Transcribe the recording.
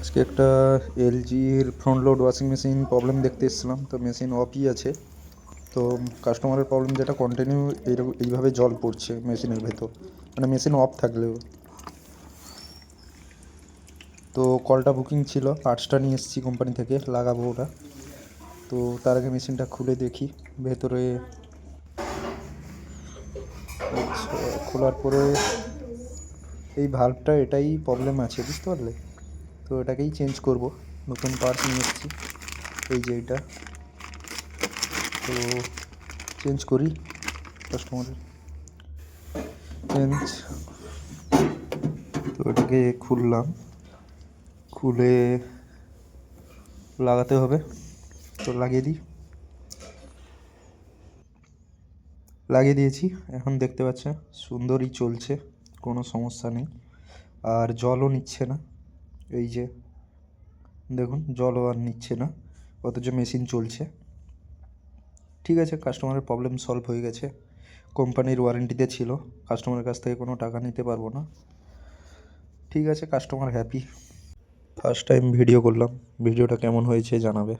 আজকে একটা এলজির front load washing machine problem দেখতে এসেছিলাম। তো মেশিন অফই আছে। তো কাস্টমারের প্রবলেম যেটা কন্টিনিউ এইভাবে জল পড়ছে মেশিনের ভেতর, মানে মেশিন অফ থাকলেও। তো কলটা বুকিং ছিল, পার্টসটা নিয়ে এসেছি কোম্পানি থেকে, লাগাবো ওটা। তো তার আগে মেশিনটা খুলে দেখি ভেতরে। আচ্ছা, খোলার পরে এই ভাল্বটা এটাই প্রবলেম আছে, বুঝতে পারলে? তো এটাকেই চেঞ্জ করব। নতুন পার্টস নিয়ে এসেছি, এই যে এইটা। তো চেঞ্জ করি কাস্টমারের চেঞ্জ। তো এটাকে খুললাম, খুলে লাগাতে হবে। তো লাগিয়ে দিয়েছি। এখন দেখতে পাচ্ছেন সুন্দরই চলছে, কোনো সমস্যা নেই। আর জলও নিচ্ছে না, এই যে দেখুন জলও আর নিচ্ছে না, অথচ মেশিন চলছে। ঠিক আছে, কাস্টমারের প্রবলেম সলভ হয়ে গেছে। কোম্পানির ওয়ারেন্টিতে ছিল, কাস্টমারের কাছ থেকে কোনো টাকা নিতে পারবো না। ঠিক আছে, customer happy. First time video করলাম, ভিডিওটা কেমন হয়েছে জানাবে।